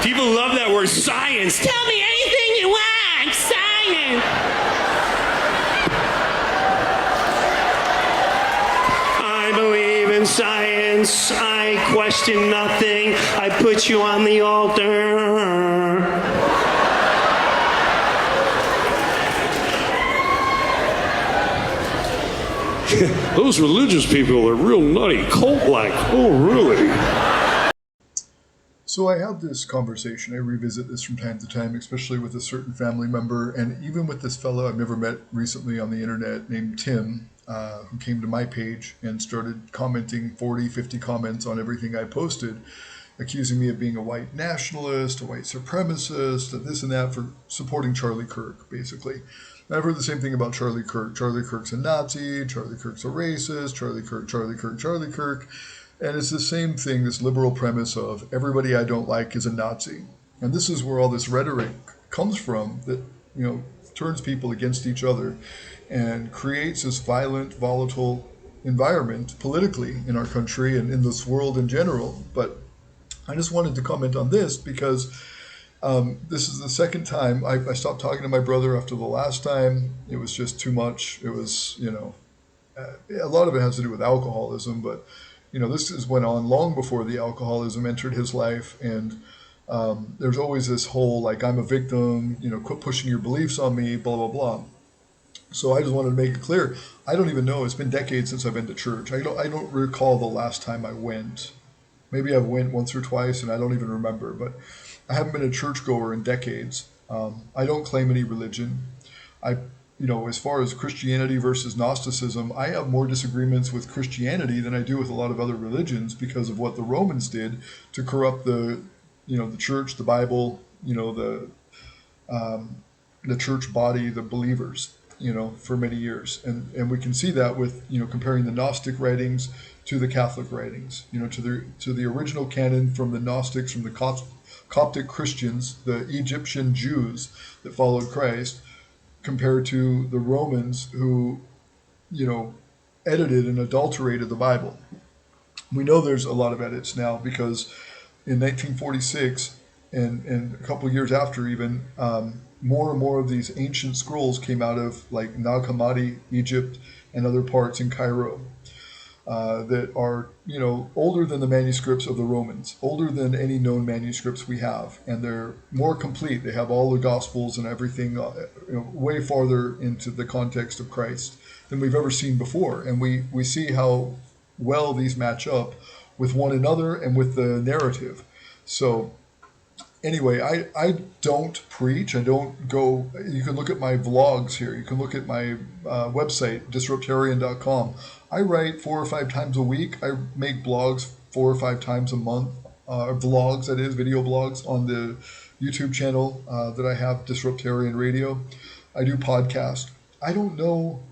People love that word, science. Tell me anything you want, science. I believe in science. I question nothing. I put you on the altar. Those religious people are real nutty, cult-like. Oh, really? So I have this conversation. I revisit this from time to time, especially with a certain family member, and even with this fellow I've never met recently on the internet named Tim, who came to my page and started commenting 40, 50 comments on everything I posted, accusing me of being a white nationalist, a white supremacist, and this and that for supporting Charlie Kirk, basically. I've heard the same thing about Charlie Kirk. Charlie Kirk's a Nazi, Charlie Kirk's a racist, Charlie Kirk, Charlie Kirk, Charlie Kirk. And it's the same thing, this liberal premise of everybody I don't like is a Nazi. And this is where all this rhetoric comes from that, turns people against each other and creates this violent, volatile environment politically in our country and in this world in general. But I just wanted to comment on this because this is the second time I stopped talking to my brother after the last time. It was just too much. It was, a lot of it has to do with alcoholism, but, this went on long before the alcoholism entered his life. And there's always this whole, like, I'm a victim, quit pushing your beliefs on me, blah, blah, blah. So I just wanted to make it clear. I don't even know. It's been decades since I've been to church. I don't recall the last time I went. Maybe I went once or twice and I don't even remember, but I haven't been a churchgoer in decades. I don't claim any religion. As far as Christianity versus Gnosticism, I have more disagreements with Christianity than I do with a lot of other religions because of what the Romans did to corrupt the church, the Bible, the church body, the believers, for many years. And we can see that with, comparing the Gnostic writings to the Catholic writings, to the original canon from the Gnostics, from the Coptic Christians, the Egyptian Jews that followed Christ, compared to the Romans who, edited and adulterated the Bible. We know there's a lot of edits now because in 1946 and a couple of years after even, more and more of these ancient scrolls came out of like Nag Hammadi, Egypt, and other parts in Cairo. That are, older than the manuscripts of the Romans, older than any known manuscripts we have, and they're more complete. They have all the Gospels and everything, way farther into the context of Christ than we've ever seen before. And we see how well these match up with one another and with the narrative. So anyway, I don't preach. I don't go. You can look at my vlogs here. You can look at my website, disruptarian.com. I write 4 or 5 times a week. I make blogs 4 or 5 times a month. Vlogs, that is, video blogs on the YouTube channel that I have, Disruptarian Radio. I do podcasts. I don't know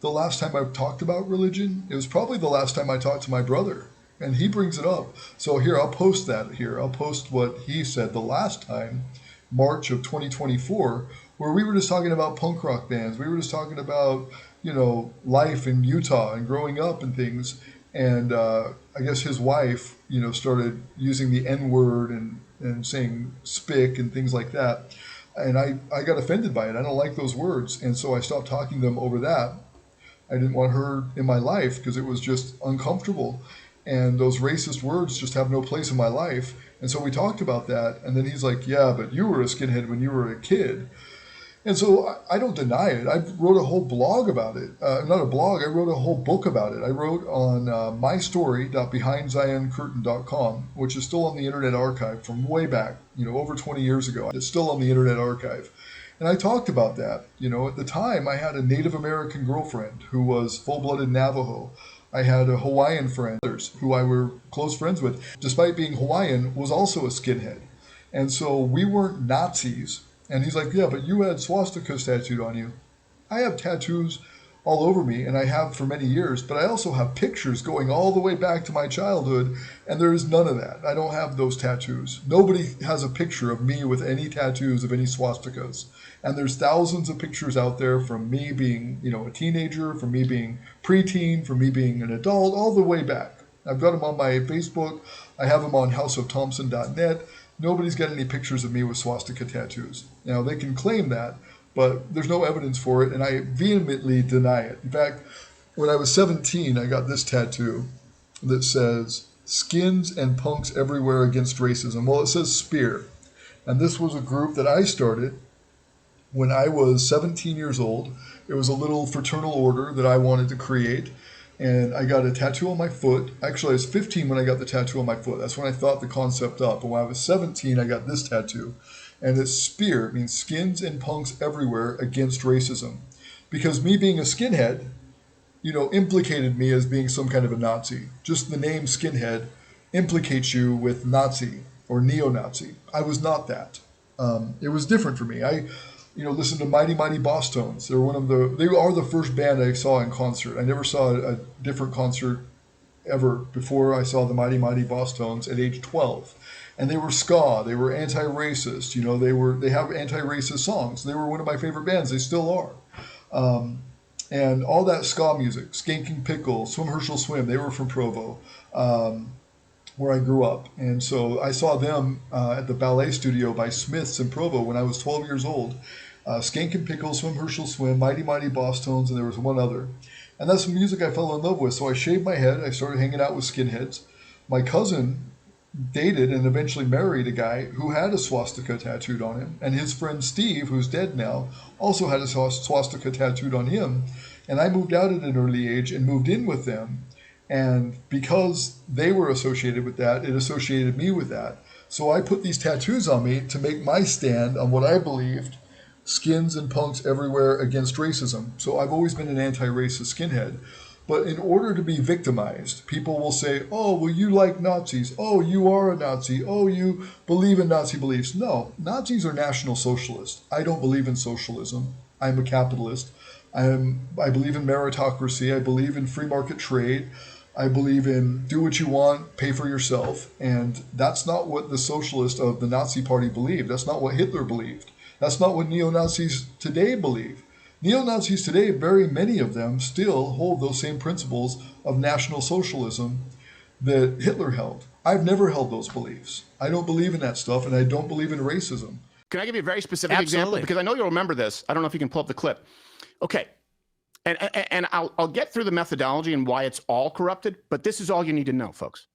the last time I've talked about religion. It was probably the last time I talked to my brother. And he brings it up. So here, I'll post that here. I'll post what he said the last time, March of 2024, where we were just talking about punk rock bands. We were just talking about, life in Utah and growing up and things. And I guess his wife, started using the N-word and saying spick and things like that. And I got offended by it. I don't like those words. And so I stopped talking to them over that. I didn't want her in my life because it was just uncomfortable. And those racist words just have no place in my life. And so we talked about that. And then he's like, yeah, but you were a skinhead when you were a kid. And so I don't deny it. I wrote a whole blog about it. Not a blog, I wrote a whole book about it. I wrote on mystory.behindzioncurtain.com, which is still on the Internet Archive from way back, over 20 years ago. It's still on the Internet Archive. And I talked about that. At the time, I had a Native American girlfriend who was full-blooded Navajo. I had a Hawaiian friend who I were close friends with, despite being Hawaiian, was also a skinhead. And so we weren't Nazis. And he's like, yeah, but you had swastikas tattooed on you. I have tattoos all over me, and I have for many years, but I also have pictures going all the way back to my childhood, and there is none of that. I don't have those tattoos. Nobody has a picture of me with any tattoos of any swastikas. And there's thousands of pictures out there from me being, a teenager, from me being preteen, from me being an adult, all the way back. I've got them on my Facebook. I have them on houseofthompson.net. Nobody's got any pictures of me with swastika tattoos. Now, they can claim that, but there's no evidence for it, and I vehemently deny it. In fact, when I was 17, I got this tattoo that says, "Skins and punks everywhere against racism." Well, it says SPEAR. And this was a group that I started when I was 17 years old. It was a little fraternal order that I wanted to create. And I got a tattoo on my foot. Actually, I was 15 when I got the tattoo on my foot. That's when I thought the concept up. But when I was 17, I got this tattoo. And it's SPEAR. It means skins and punks everywhere against racism. Because me being a skinhead, implicated me as being some kind of a Nazi. Just the name skinhead implicates you with Nazi or neo-Nazi. I was not that. It was different for me. I listened to Mighty Mighty Boss Tones. They are the first band I saw in concert. I never saw a different concert ever before I saw the Mighty Mighty Boss Tones at age 12. And they were ska. They were anti-racist. They have anti-racist songs. They were one of my favorite bands. They still are. And all that ska music, Skanking Pickle, Swim Herschel Swim, they were from Provo, where I grew up. And so I saw them at the ballet studio by Smith's in Provo when I was 12 years old. Skanking Pickle, Swim Herschel Swim, Mighty Mighty Boss Tones, and there was one other. And that's the music I fell in love with. So I shaved my head. I started hanging out with skinheads. My cousin dated and eventually married a guy who had a swastika tattooed on him. And his friend Steve, who's dead now, also had a swastika tattooed on him. And I moved out at an early age and moved in with them. And because they were associated with that, it associated me with that. So I put these tattoos on me to make my stand on what I believed, skins and punks everywhere against racism. So I've always been an anti-racist skinhead. But in order to be victimized, people will say, "Oh, well, you like Nazis. Oh, you are a Nazi. Oh, you believe in Nazi beliefs." No, Nazis are National Socialists. I don't believe in socialism. I'm a capitalist. I believe in meritocracy. I believe in free market trade. I believe in do what you want, pay for yourself. And that's not what the socialist of the Nazi party believed. That's not what Hitler believed. That's not what neo-Nazis today believe. Neo-Nazis today, very many of them, still hold those same principles of National Socialism that Hitler held. I've never held those beliefs. I don't believe in that stuff, and I don't believe in racism. Can I give you a very specific example? Because I know you'll remember this. I don't know if you can pull up the clip. Okay. And I'll get through the methodology and why it's all corrupted, but this is all you need to know, folks.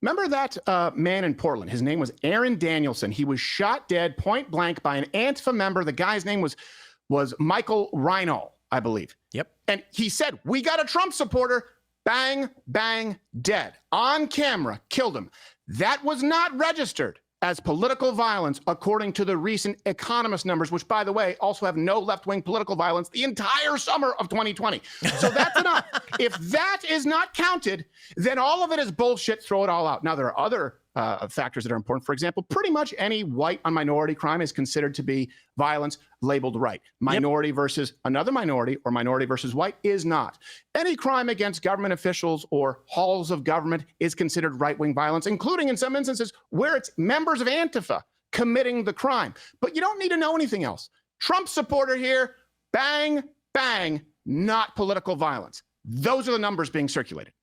Remember that man in Portland? His name was Aaron Danielson. He was shot dead point blank by an Antifa member. The guy's name was Michael Rhino, I believe. Yep. And he said, "We got a Trump supporter." Bang, bang, dead. On camera, killed him. That was not registered as political violence, according to the recent Economist numbers, which, by the way, also have no left-wing political violence the entire summer of 2020. So that's enough. If that is not counted, then all of it is bullshit. Throw it all out. Now, there are other factors that are important. For example, pretty much any white on minority crime is considered to be violence labeled right. Minority versus another minority or minority versus white is not. Any crime against government officials or halls of government is considered right-wing violence, including in some instances where it's members of Antifa committing the crime. But you don't need to know anything else. Trump supporter here, bang, bang, not political violence. Those are the numbers being circulated.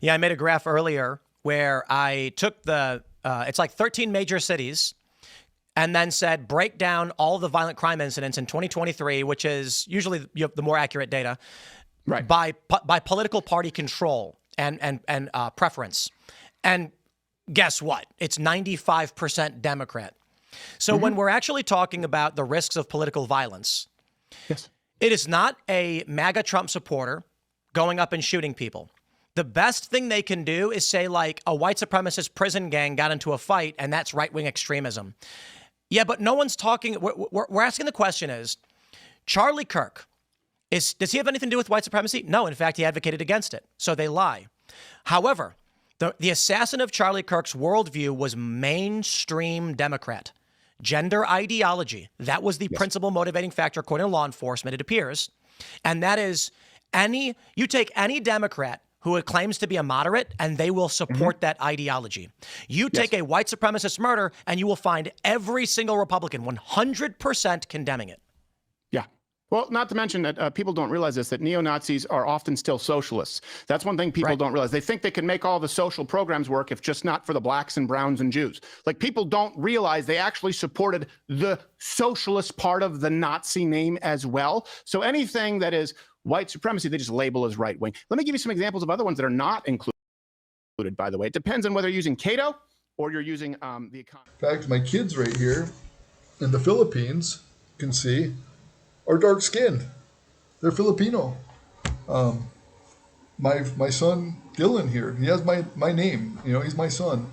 Yeah, I made a graph earlier where I took it's like 13 major cities and then said, break down all the violent crime incidents in 2023, which is usually the more accurate data, right, by political party control and preference. And guess what? It's 95% Democrat. So when we're actually talking about the risks of political violence, yes, it is not a MAGA Trump supporter going up and shooting people. The best thing they can do is say, like, a white supremacist prison gang got into a fight, and that's right-wing extremism. Yeah, but no one's talking. We're asking the question is, Charlie Kirk, does he have anything to do with white supremacy? No, in fact, he advocated against it. So they lie. However, the assassin of Charlie Kirk's worldview was mainstream Democrat. Gender ideology. That was the principal motivating factor, according to law enforcement, it appears. And that is you take any Democrat who claims to be a moderate, and they will support that ideology. You take a white supremacist murder, and you will find every single Republican 100% condemning it. Yeah, Well, not to mention that people don't realize this, that neo-Nazis are often still socialists. That's one thing people don't realize. They think they can make all the social programs work if just not for the blacks and browns and Jews. Like, people don't realize they actually supported the socialist part of the Nazi name as well. So anything that is white supremacy, they just label as right-wing. Let me give you some examples of other ones that are not included, by the way. It depends on whether you're using Cato or you're using the economy. In fact, my kids right here in the Philippines, you can see, are dark skinned. They're Filipino. My son Dylan here, he has my name. You know, he's my son.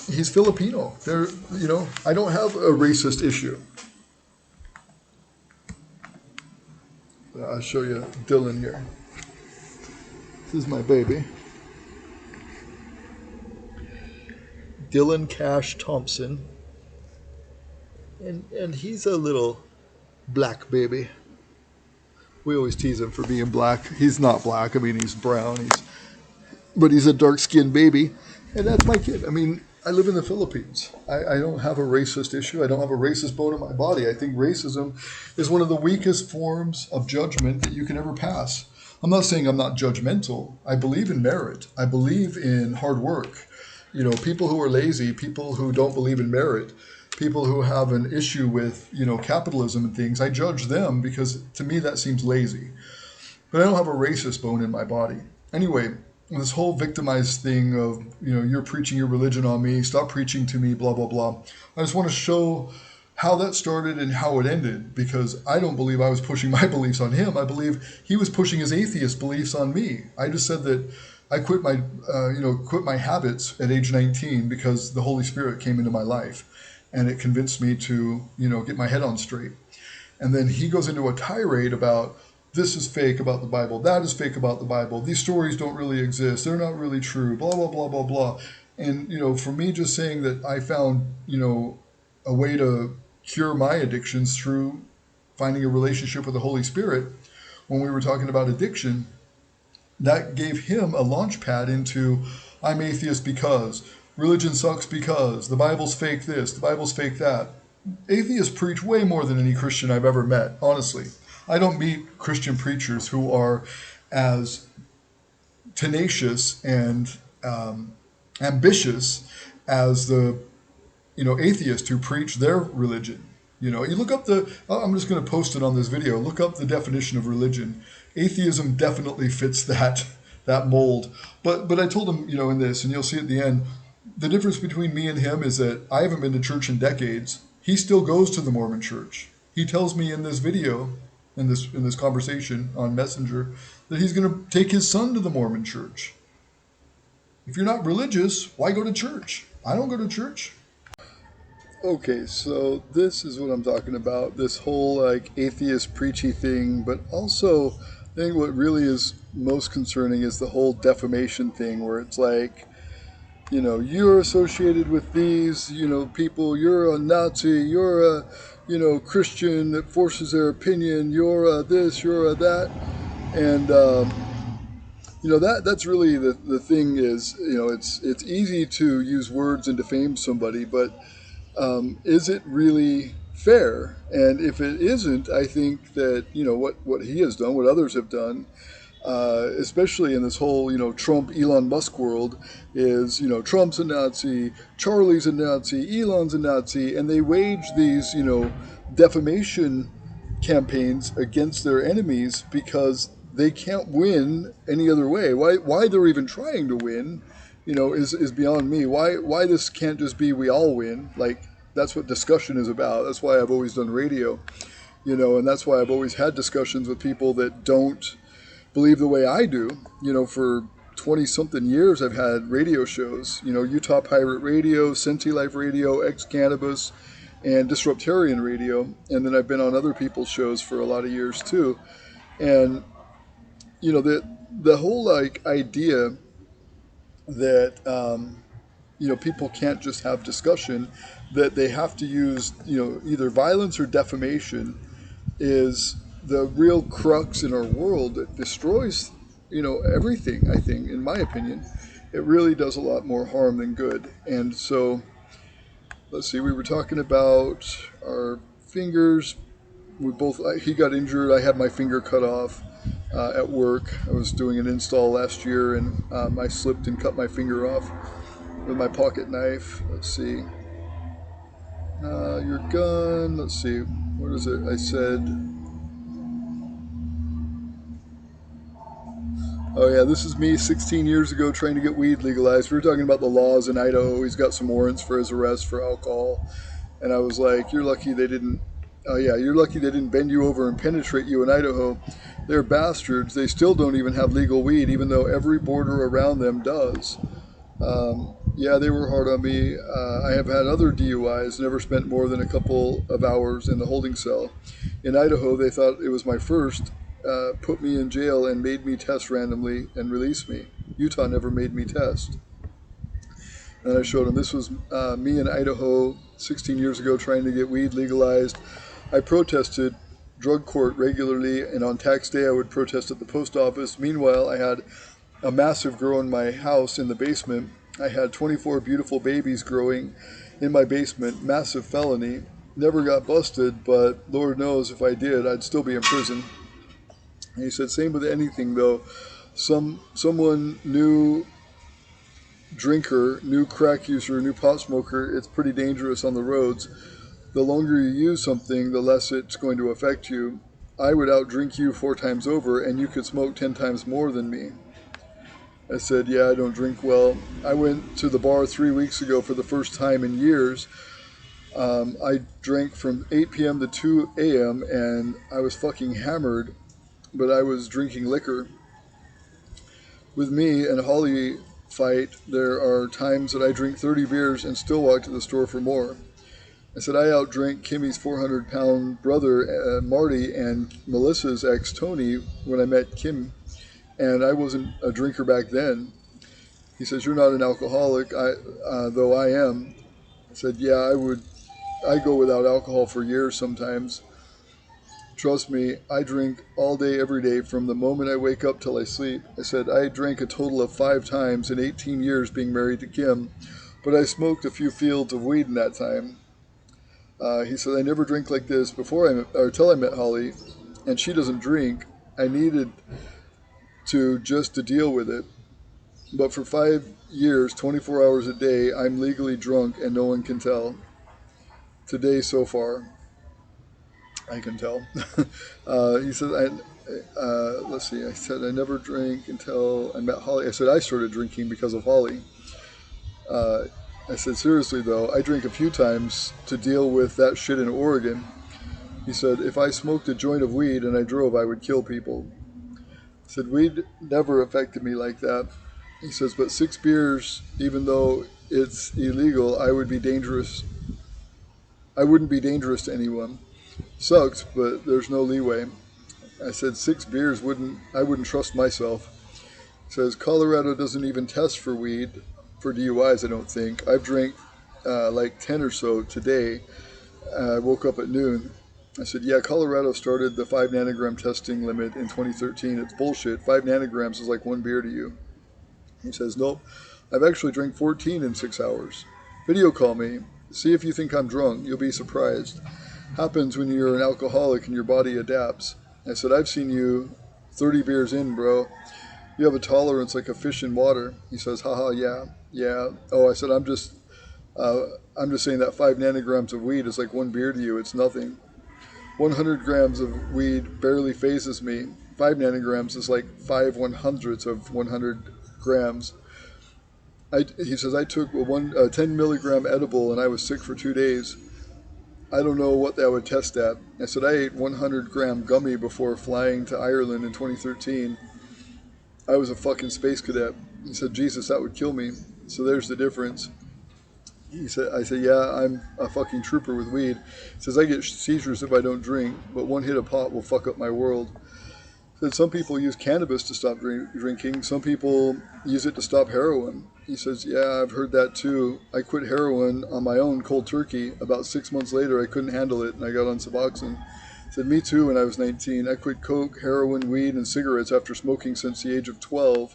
He's Filipino. They're, you know, I don't have a racist issue. I'll show you Dylan here. This is my baby. Dylan Cash Thompson. And he's a little black baby. We always tease him for being black. He's not black. I mean, he's brown. But he's a dark-skinned baby. And that's my kid. I mean, I live in the Philippines. I don't have a racist issue. I don't have a racist bone in my body. I think racism is one of the weakest forms of judgment that you can ever pass. I'm not saying I'm not judgmental. I believe in merit. I believe in hard work. You know, people who are lazy, people who don't believe in merit, people who have an issue with, you know, capitalism and things, I judge them because to me that seems lazy. But I don't have a racist bone in my body. Anyway, this whole victimized thing of, you know, you're preaching your religion on me, stop preaching to me, blah, blah, blah. I just want to show how that started and how it ended, because I don't believe I was pushing my beliefs on him. I believe he was pushing his atheist beliefs on me. I just said that I quit my habits at age 19 because the Holy Spirit came into my life. And it convinced me to, you know, get my head on straight. And then he goes into a tirade about this is fake about the Bible, that is fake about the Bible, these stories don't really exist, they're not really true, blah, blah, blah, blah, blah. And, you know, for me just saying that I found, you know, a way to cure my addictions through finding a relationship with the Holy Spirit, when we were talking about addiction, that gave him a launch pad into I'm atheist because religion sucks because the Bible's fake this, the Bible's fake that. Atheists preach way more than any Christian I've ever met, honestly. I don't meet Christian preachers who are as tenacious and ambitious as the, you know, atheists who preach their religion. You know, you look up I'm just going to post it on this video, look up the definition of religion. Atheism definitely fits that mold. But I told him, you know, in this, and you'll see at the end, the difference between me and him is that I haven't been to church in decades. He still goes to the Mormon church. He tells me in this video, in this conversation on Messenger, that he's going to take his son to the Mormon church. If you're not religious, why go to church? I don't go to church. Okay, so this is what I'm talking about, this whole like atheist preachy thing, but also I think what really is most concerning is the whole defamation thing, where it's like, you know, you're associated with these, you know, people, you're a Nazi, you're a, you know, Christian that forces their opinion, you're a this, you're a that. And, you know, that's really the thing is, you know, it's easy to use words and defame somebody, but is it really fair? And if it isn't, I think that, you know, what he has done, what others have done, especially in this whole, you know, Trump, Elon Musk world, is, you know, Trump's a Nazi, Charlie's a Nazi, Elon's a Nazi, and they wage these, you know, defamation campaigns against their enemies because they can't win any other way. Why they're even trying to win, you know, is beyond me. Why this can't just be we all win? Like, that's what discussion is about. That's why I've always done radio, you know, and that's why I've always had discussions with people that don't believe the way I do. You know, for 20-something years I've had radio shows, you know, Utah Pirate Radio, Senti Life Radio, Ex-Cannabis, and Disruptarian Radio, and then I've been on other people's shows for a lot of years too. And, you know, the whole, like, idea that, you know, people can't just have discussion, that they have to use, you know, either violence or defamation is the real crux in our world that destroys, you know, everything, I think, in my opinion. It really does a lot more harm than good. And so, let's see, we were talking about our fingers he got injured. I had my finger cut off at work. I was doing an install last year, and I slipped and cut my finger off with my pocket knife. Let's see. Your gun. Let's see. What is it? I said. Oh yeah, this is me 16 years ago trying to get weed legalized. We were talking about the laws in Idaho. He's got some warrants for his arrest for alcohol. And I was like, you're lucky they didn't bend you over and penetrate you in Idaho. They're bastards. They still don't even have legal weed, even though every border around them does. Yeah, they were hard on me. I have had other DUIs, never spent more than a couple of hours in the holding cell. In Idaho, they thought it was my first, put me in jail and made me test randomly and released me. Utah never made me test. And I showed them this was me in Idaho 16 years ago trying to get weed legalized. I protested drug court regularly, and on tax day I would protest at the post office. Meanwhile, I had a massive grow in my house in the basement. I had 24 beautiful babies growing in my basement. Massive felony. Never got busted, but Lord knows if I did, I'd still be in prison. And he said, same with anything though. Someone new drinker, new crack user, new pot smoker, it's pretty dangerous on the roads. The longer you use something, the less it's going to affect you. I would outdrink you 4 times over, and you could smoke 10 times more than me. I said, yeah, I don't drink well. I went to the bar 3 weeks ago for the first time in years. I drank from 8 p.m. to 2 a.m. and I was fucking hammered, but I was drinking liquor. With me and Holly fight, there are times that I drink 30 beers and still walk to the store for more. I said I outdrank Kimmy's 400-pound brother, Marty, and Melissa's ex, Tony, when I met Kim, and I wasn't a drinker back then. He says, you're not an alcoholic, though I am. I said, yeah, I go without alcohol for years sometimes. Trust me, I drink all day, every day, from the moment I wake up till I sleep. I said, I drank a total of 5 times in 18 years being married to Kim, but I smoked a few fields of weed in that time. He said, I never drank like this until I met Holly, and she doesn't drink. I needed to deal with it. But for 5 years, 24 hours a day, I'm legally drunk and no one can tell. Today so far, I can tell. He said, let's see, I said I never drank until I met Holly. I said I started drinking because of Holly. I said, seriously though, I drink a few times to deal with that shit in Oregon. He said, if I smoked a joint of weed and I drove, I would kill people. I said, weed never affected me like that. He says, but 6 beers, even though it's illegal, I wouldn't be dangerous to anyone. Sucks, but there's no leeway. I said 6 beers I wouldn't trust myself. He says, Colorado doesn't even test for weed, for DUIs, I don't think. I've drank like 10 or so today. I woke up at noon. I said, yeah, Colorado started the 5 nanogram testing limit in 2013. It's bullshit. 5 nanograms is like 1 beer to you. He says, nope, I've actually drank 14 in 6 hours. Video call me. See if you think I'm drunk. You'll be surprised. Happens when you're an alcoholic and your body adapts. I said, I've seen you 30 beers in, bro. You have a tolerance like a fish in water. He says, haha, yeah. Oh, I said, I'm just saying that 5 nanograms of weed is like 1 beer to you. It's nothing. 100 grams of weed barely phases me. 5 nanograms is like 5/100ths of 100 grams. He says, I took a 10 milligram edible and I was sick for 2 days. I don't know what that would test at. I said, I ate 100-gram gummy before flying to Ireland in 2013. I was a fucking space cadet. He said, Jesus, that would kill me. So there's the difference. I said, yeah, I'm a fucking trooper with weed. He says, I get seizures if I don't drink, but 1 hit of pot will fuck up my world. He said, some people use cannabis to stop drinking. Some people use it to stop heroin. He says, yeah, I've heard that too. I quit heroin on my own cold turkey. About 6 months later, I couldn't handle it, and I got on Suboxone. He said, me too when I was 19. I quit coke, heroin, weed, and cigarettes after smoking since the age of 12.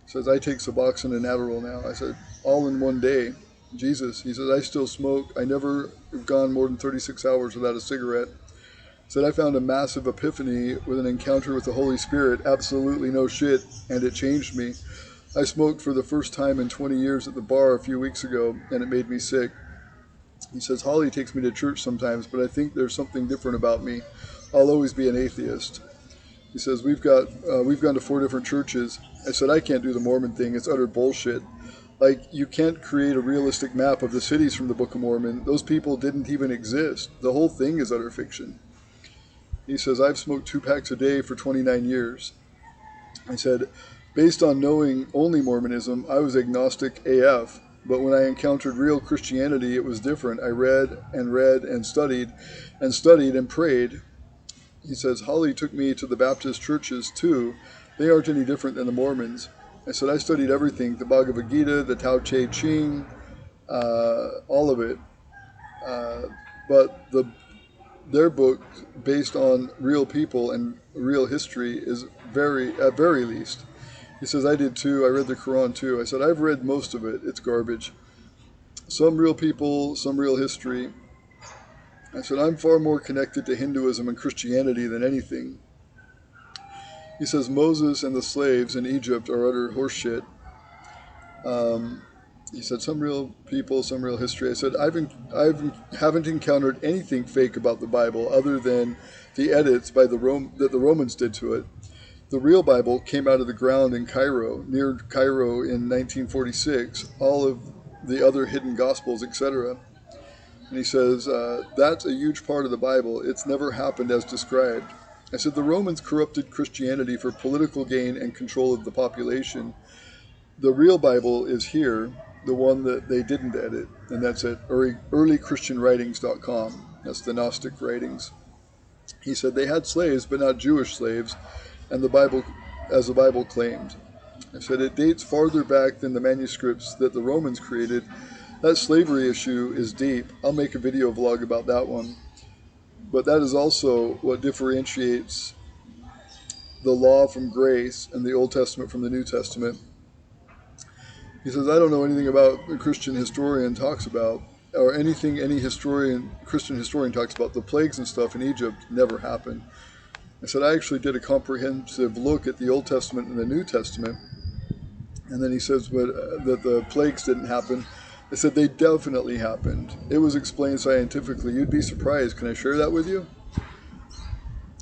He says, I take Suboxone and Adderall now. I said, all in 1 day. Jesus. He says, I still smoke. I never have gone more than 36 hours without a cigarette. Said, I found a massive epiphany with an encounter with the Holy Spirit. Absolutely no shit. And it changed me. I smoked for the first time in 20 years at the bar a few weeks ago, and it made me sick. He says, Holly takes me to church sometimes, but I think there's something different about me. I'll always be an atheist. He says, we've gone to 4 different churches. I said, I can't do the Mormon thing. It's utter bullshit. Like, you can't create a realistic map of the cities from the Book of Mormon. Those people didn't even exist. The whole thing is utter fiction. He says, I've smoked 2 packs a day for 29 years. I said, based on knowing only Mormonism, I was agnostic AF. But when I encountered real Christianity, it was different. I read and studied and prayed. He says, Holly took me to the Baptist churches too. They aren't any different than the Mormons. I said, I studied everything, the Bhagavad Gita, the Tao Te Ching, all of it. But their book, based on real people and real history, is at very least. He says, I did too. I read the Quran too. I said, I've read most of it. It's garbage. Some real people, some real history. I said, I'm far more connected to Hinduism and Christianity than anything. He says, Moses and the slaves in Egypt are utter horseshit. He said, some real people, some real history. I said, I haven't encountered anything fake about the Bible other than the edits by that the Romans did to it. The real Bible came out of the ground in Cairo, near Cairo in 1946, all of the other hidden Gospels, etc. And he says, that's a huge part of the Bible. It's never happened as described. I said, the Romans corrupted Christianity for political gain and control of the population. The real Bible is here, the one that they didn't edit, and that's at earlychristianwritings.com. That's the Gnostic writings. He said they had slaves, but not Jewish slaves, and the Bible, as the Bible claimed. I said it dates farther back than the manuscripts that the Romans created. That slavery issue is deep. I'll make a video vlog about that one. But that is also what differentiates the law from grace and the Old Testament from the New Testament. He says, I don't know anything about a Christian historian talks about, or anything any Christian historian talks about. The plagues and stuff in Egypt never happened. I said, I actually did a comprehensive look at the Old Testament and the New Testament. And then he says, but that the plagues didn't happen. I said, they definitely happened. It was explained scientifically. You'd be surprised. Can I share that with you?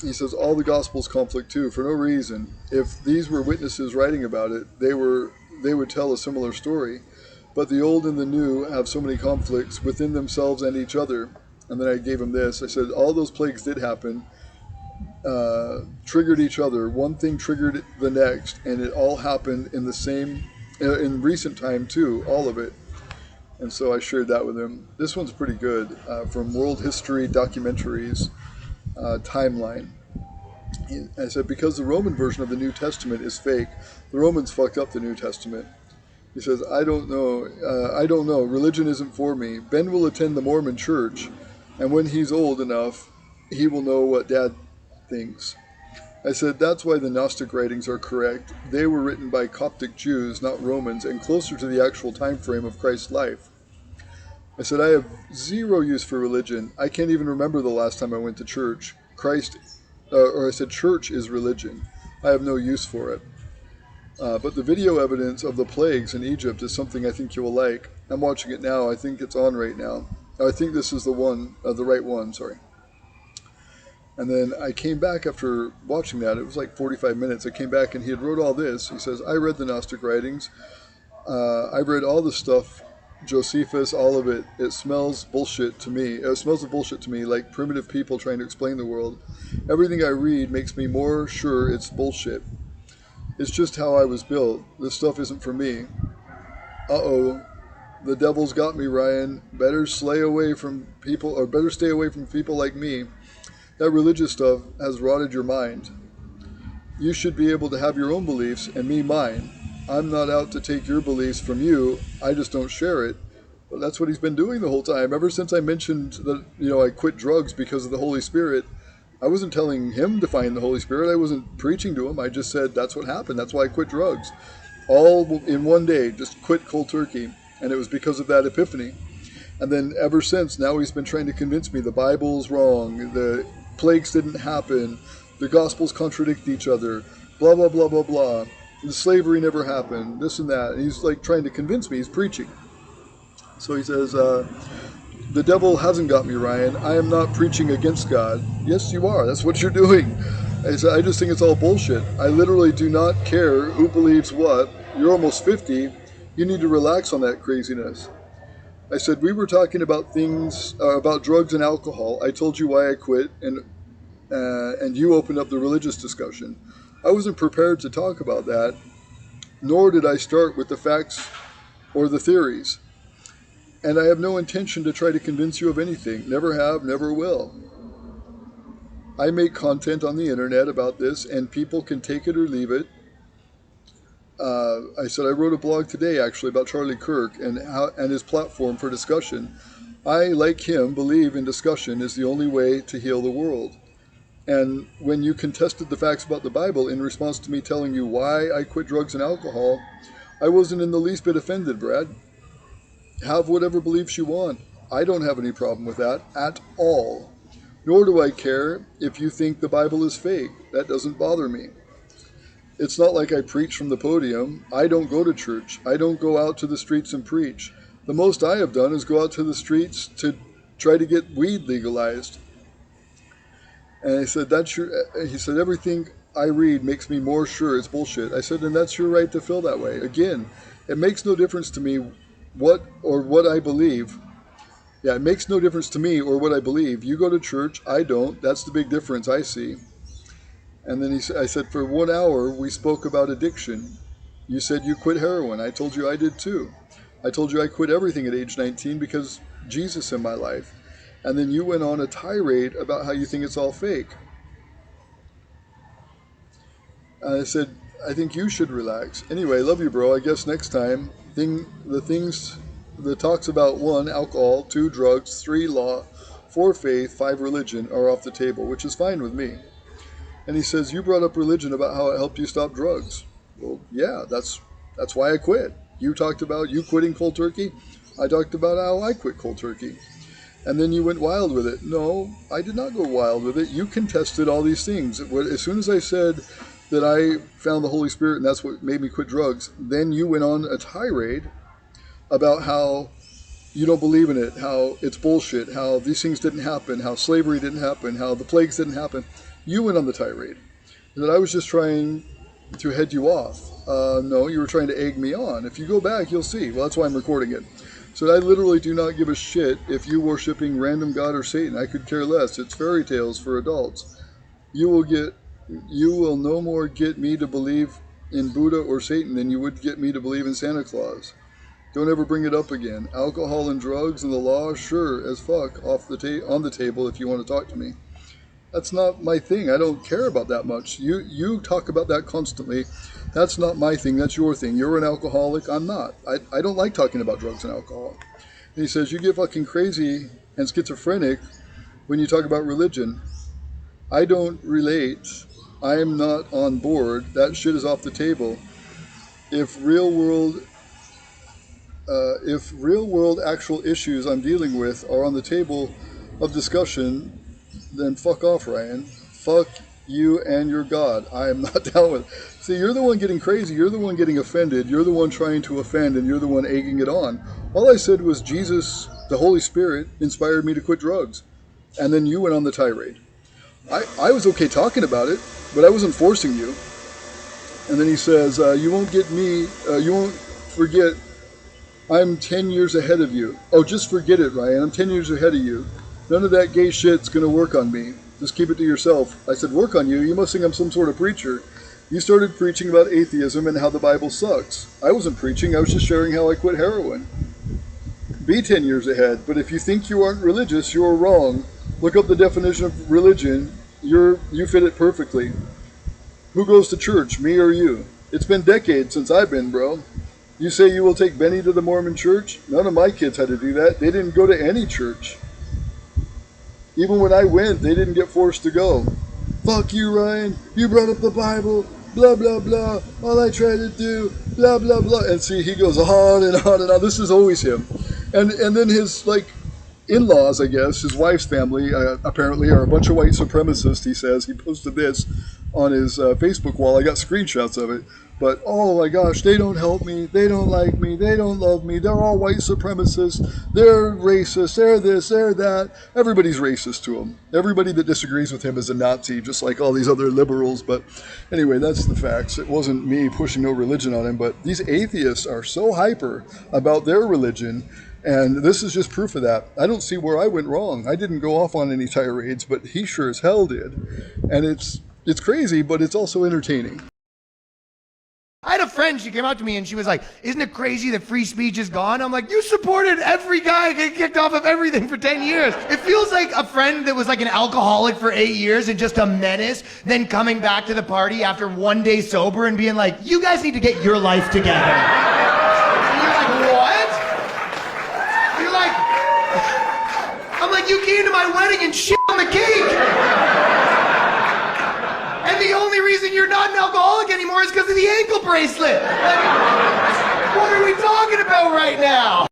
He says, all the Gospels conflict too, for no reason. If these were witnesses writing about it, they would tell a similar story. But the Old and the New have so many conflicts within themselves and each other. And then I gave him this. I said, all those plagues did happen, triggered each other. One thing triggered the next, and it all happened in the same, in recent time too, all of it. And so I shared that with him. This one's pretty good, from World History Documentaries timeline. I said, because the Roman version of the New Testament is fake, the Romans fucked up the New Testament. He says, I don't know. Religion isn't for me. Ben will attend the Mormon church, and when he's old enough, he will know what Dad thinks. I said, that's why the Gnostic writings are correct. They were written by Coptic Jews, not Romans, and closer to the actual time frame of Christ's life. I said, I have zero use for religion. I can't even remember the last time I went to church. I said, church is religion. I have no use for it. But the video evidence of the plagues in Egypt is something I think you will like. I'm watching it now. I think it's on right now. I think this is the right one, sorry. And then I came back after watching that. It was like 45 minutes. I came back and he had wrote all this. He says, I read the Gnostic writings. I read all the stuff, Josephus, all of it. It smells bullshit to me. It smells of bullshit to me, like primitive people trying to explain the world. Everything I read makes me more sure it's bullshit. It's just how I was built. This stuff isn't for me. Uh-oh. The devil's got me, Ryan. Better stay away from people like me. That religious stuff has rotted your mind. You should be able to have your own beliefs and me mine. I'm not out to take your beliefs from you. I just don't share it. But that's what he's been doing the whole time. Ever since I mentioned that, I quit drugs because of the Holy Spirit, I wasn't telling him to find the Holy Spirit. I wasn't preaching to him. I just said that's what happened. That's why I quit drugs. All in one day, just quit cold turkey. And it was because of that epiphany. And then ever since, now he's been trying to convince me the Bible's wrong. plagues didn't happen, the Gospels contradict each other, blah, blah, blah, blah, blah. The slavery never happened, this and that. And he's like trying to convince me, he's preaching. So he says, the devil hasn't got me, Ryan. I am not preaching against God. Yes, you are. That's what you're doing. I said, I just think it's all bullshit. I literally do not care who believes what. You're almost 50. You need to relax on that craziness. I said, we were talking about things, about drugs and alcohol. I told you why I quit, and you opened up the religious discussion. I wasn't prepared to talk about that, nor did I start with the facts or the theories. And I have no intention to try to convince you of anything. Never have, never will. I make content on the internet about this, and people can take it or leave it. I said I wrote a blog today, actually, about Charlie Kirk and his platform for discussion. I, like him, believe in discussion is the only way to heal the world. And when you contested the facts about the Bible in response to me telling you why I quit drugs and alcohol, I wasn't in the least bit offended, Brad. Have whatever beliefs you want. I don't have any problem with that at all. Nor do I care if you think the Bible is fake. That doesn't bother me. It's not like I preach from the podium. I don't go to church. I don't go out to the streets and preach. The most I have done is go out to the streets to try to get weed legalized. And I said, he said, everything I read makes me more sure it's bullshit. I said, and that's your right to feel that way. Again, it makes no difference to me what I believe. Yeah, it makes no difference to me or what I believe. You go to church, I don't. That's the big difference I see. And then I said, for 1 hour, we spoke about addiction. You said you quit heroin. I told you I did too. I told you I quit everything at age 19 because Jesus in my life. And then you went on a tirade about how you think it's all fake. And I said, I think you should relax. Anyway, love you, bro. I guess next time, the things that talks about 1, alcohol, 2, drugs, 3, law, 4, faith, 5, religion are off the table, which is fine with me. And he says, you brought up religion about how it helped you stop drugs. Well, yeah, that's why I quit. You talked about you quitting cold turkey. I talked about how I quit cold turkey. And then you went wild with it. No, I did not go wild with it. You contested all these things. As soon as I said that I found the Holy Spirit and that's what made me quit drugs, then you went on a tirade about how you don't believe in it, how it's bullshit, how these things didn't happen, how slavery didn't happen, how the plagues didn't happen. You went on the tirade. And that I was just trying to head you off. No, you were trying to egg me on. If you go back, you'll see. Well, that's why I'm recording it. So I literally do not give a shit if you worshiping random God or Satan. I could care less. It's fairy tales for adults. You will no more get me to believe in Buddha or Satan than you would get me to believe in Santa Claus. Don't ever bring it up again. Alcohol and drugs and the law, sure as fuck, on the table if you want to talk to me. That's not my thing. I don't care about that much. You talk about that constantly. That's not my thing. That's your thing. You're an alcoholic. I'm not. I don't like talking about drugs and alcohol. And he says, you get fucking crazy and schizophrenic when you talk about religion. I don't relate. I am not on board. That shit is off the table. If real world actual issues I'm dealing with are on the table of discussion, then fuck off, Ryan. Fuck you and your God. I am not down with it. See, you're the one getting crazy. You're the one getting offended. You're the one trying to offend, and you're the one egging it on. All I said was Jesus, the Holy Spirit, inspired me to quit drugs. And then you went on the tirade. I was okay talking about it, but I wasn't forcing you. And then he says, you won't forget, I'm 10 years ahead of you. Oh, just forget it, Ryan. I'm 10 years ahead of you. None of that gay shit's going to work on me. Just keep it to yourself. I said, work on you? You must think I'm some sort of preacher. You started preaching about atheism and how the Bible sucks. I wasn't preaching. I was just sharing how I quit heroin. Be 10 years ahead. But if you think you aren't religious, you're wrong. Look up the definition of religion. You fit it perfectly. Who goes to church, me or you? It's been decades since I've been, bro. You say you will take Benny to the Mormon church? None of my kids had to do that. They didn't go to any church. Even when I went, they didn't get forced to go. Fuck you, Ryan. You brought up the Bible. Blah, blah, blah. All I try to do. Blah, blah, blah. And see, he goes on and on and on. This is always him. And then his, in-laws, I guess, his wife's family, apparently are a bunch of white supremacists, he says. He posted this on his Facebook wall. I got screenshots of it. But, oh my gosh, they don't help me, they don't like me, they don't love me, they're all white supremacists, they're racist, they're this, they're that. Everybody's racist to him. Everybody that disagrees with him is a Nazi, just like all these other liberals. But anyway, that's the facts. It wasn't me pushing no religion on him, but these atheists are so hyper about their religion, and this is just proof of that. I don't see where I went wrong. I didn't go off on any tirades, but he sure as hell did. And it's crazy, but it's also entertaining. I had a friend, she came up to me and she was like, isn't it crazy that free speech is gone? I'm like, you supported every guy getting kicked off of everything for 10 years. It feels like a friend that was like an alcoholic for 8 years and just a menace, then coming back to the party after 1 day sober and being like, you guys need to get your life together. And you're like, what? You're like, I'm like, you came to my wedding and shit on the cake. And the only reason you're not an alcoholic anymore is because of the ankle bracelet. Like, what are we talking about right now?